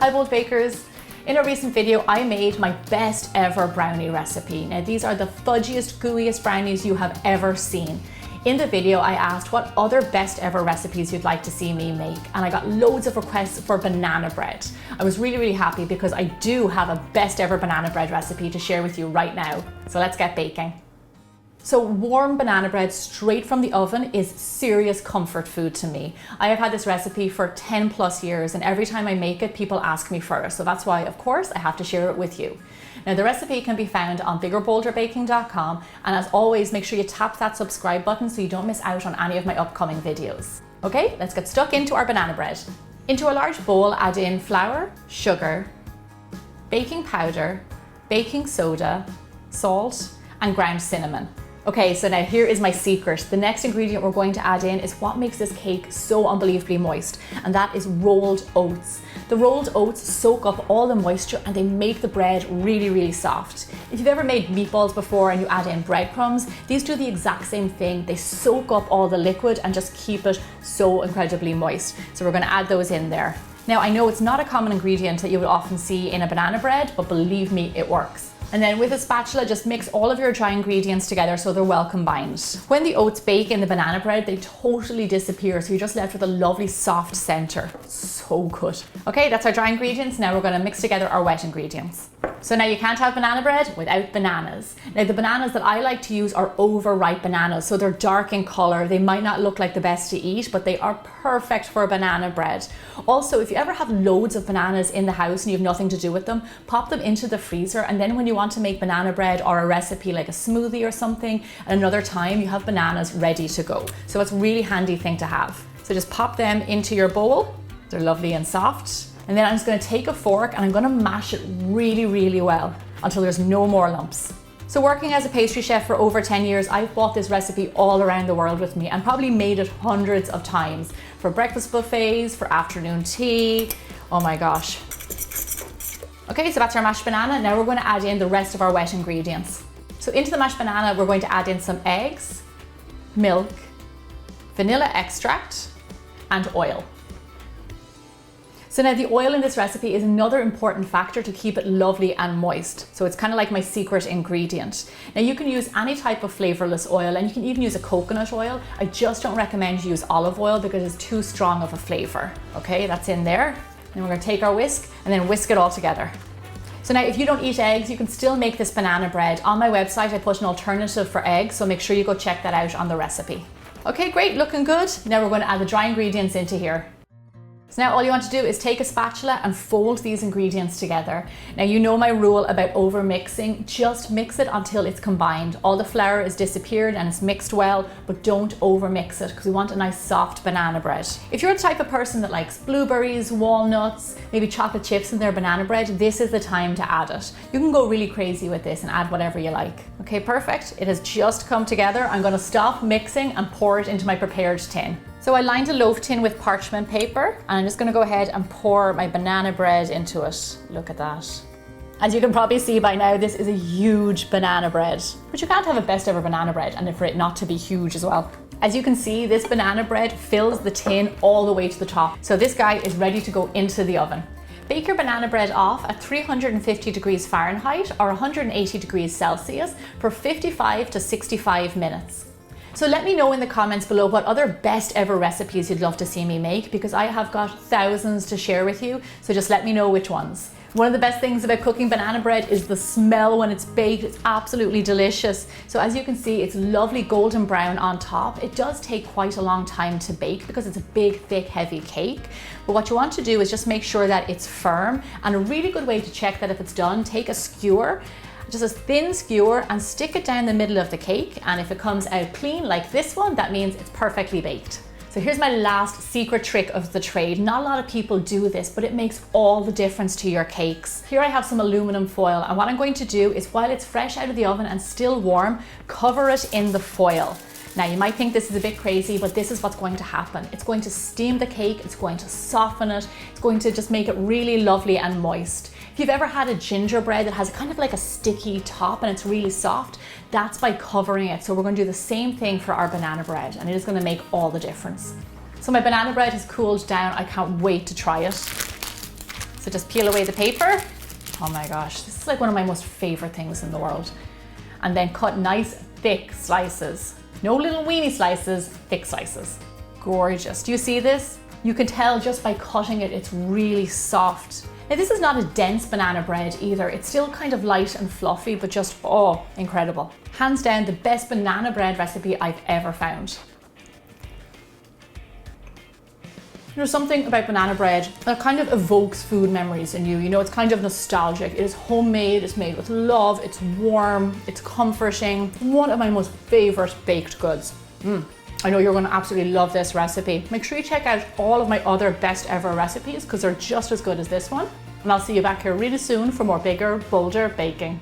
Hi bold bakers. In a recent video, I made my best ever brownie recipe. Now these are the fudgiest, gooeyest brownies you have ever seen. In the video, I asked what other best ever recipes you'd like to see me make, and I got loads of requests for banana bread. I was really happy because I do have a best ever banana bread recipe to share with you right now. So let's get baking. So warm banana bread straight from the oven is serious comfort food to me. I have had this recipe for 10 plus years, and every time I make it, people ask me for it. So that's why, of course, I have to share it with you. Now the recipe can be found on biggerbolderbaking.com, and as always, make sure you tap that subscribe button so you don't miss out on any of my upcoming videos. Okay, let's get stuck into our banana bread. Into a large bowl, add in flour, sugar, baking powder, baking soda, salt, and ground cinnamon. Okay, so now here is my secret. The next ingredient we're going to add in is what makes this cake so unbelievably moist, and that is rolled oats. The rolled oats soak up all the moisture and they make the bread really soft. If you've ever made meatballs before and you add in breadcrumbs, these do the exact same thing. They soak up all the liquid and just keep it so incredibly moist. So we're going to add those in there. Now I know it's not a common ingredient that you would often see in a banana bread, but believe me, it works. And then with a spatula, just mix all of your dry ingredients together so they're well combined. When the oats bake in the banana bread, they totally disappear, so you're just left with a lovely soft center. So good. Okay, that's our dry ingredients. Now we're gonna mix together our wet ingredients. So now you can't have banana bread without bananas. Now the bananas that I like to use are overripe bananas, so they're dark in color. They might not look like the best to eat, but they are perfect for banana bread. Also, if you ever have loads of bananas in the house and you have nothing to do with them, pop them into the freezer, and then when you want to make banana bread or a recipe like a smoothie or something, at another time you have bananas ready to go. So it's a really handy thing to have. So just pop them into your bowl. They're lovely and soft. And then I'm just gonna take a fork and I'm gonna mash it really well until there's no more lumps. So working as a pastry chef for over 10 years, I've bought this recipe all around the world with me and probably made it hundreds of times for breakfast buffets, for afternoon tea. Oh my gosh. Okay, so that's our mashed banana. Now we're going to add in the rest of our wet ingredients. So into the mashed banana, we're going to add in some eggs, milk, vanilla extract, and oil. So now the oil in this recipe is another important factor to keep it lovely and moist. So it's kind of like my secret ingredient. Now you can use any type of flavorless oil, and you can even use a coconut oil. I just don't recommend you use olive oil because it's too strong of a flavor. Okay, that's in there. Then we're going to take our whisk and then whisk it all together. So now if you don't eat eggs, you can still make this banana bread. On my website, I put an alternative for eggs, so make sure you go check that out on the recipe. Okay, great, looking good. Now we're going to add the dry ingredients into here. So now all you want to do is take a spatula and fold these ingredients together. Now you know my rule about over mixing, just mix it until it's combined. All the flour is disappeared and it's mixed well, but don't over mix it because we want a nice soft banana bread. If you're the type of person that likes blueberries, walnuts, maybe chocolate chips in their banana bread, this is the time to add it. You can go really crazy with this and add whatever you like. Okay, perfect. It has just come together. I'm going to stop mixing and pour it into my prepared tin. So I lined a loaf tin with parchment paper, and I'm just going to go ahead and pour my banana bread into it. Look at that. As you can probably see by now, this is a huge banana bread. But you can't have a best ever banana bread and for it not to be huge as well. As you can see, this banana bread fills the tin all the way to the top. So this guy is ready to go into the oven. Bake your banana bread off at 350 degrees Fahrenheit or 180 degrees Celsius for 55 to 65 minutes. So let me know in the comments below what other best ever recipes you'd love to see me make, because I have got thousands to share with you, so just let me know which ones. One of the best things about cooking banana bread is the smell when it's baked. It's absolutely delicious. So as you can see, it's lovely golden brown on top. It does take quite a long time to bake because it's a big, thick, heavy cake. But what you want to do is just make sure that it's firm, and a really good way to check that if it's done, take a skewer, just a thin skewer, and stick it down the middle of the cake, and if it comes out clean like this one, that means it's perfectly baked. So here's my last secret trick of the trade. Not a lot of people do this, but it makes all the difference to your cakes. Here I have some aluminum foil, and what I'm going to do is, while it's fresh out of the oven and still warm, cover it in the foil. Now you might think this is a bit crazy, but this is what's going to happen. It's going to steam the cake, it's going to soften it, it's going to just make it really lovely and moist. If you've ever had a gingerbread that has kind of like a sticky top and it's really soft, that's by covering it. So we're going to do the same thing for our banana bread, and it is going to make all the difference. So my banana bread has cooled down. I can't wait to try it. So So just peel away the paper. Oh my gosh, this is like one of my most favorite things in the world. And then cut nice thick slices. No little weeny slices, thick slices. Gorgeous. Do you see this? You can tell just by cutting it, it's really soft. Now this is not a dense banana bread either. It's still kind of light and fluffy, but just, oh, incredible. Hands down, the best banana bread recipe I've ever found. There's something about banana bread that kind of evokes food memories in you. You know, it's kind of nostalgic. It is homemade, it's made with love, it's warm, it's comforting. One of my most favorite baked goods. I know you're going to absolutely love this recipe. Make sure you check out all of my other best ever recipes because they're just as good as this one. And I'll see you back here really soon for more bigger, bolder baking.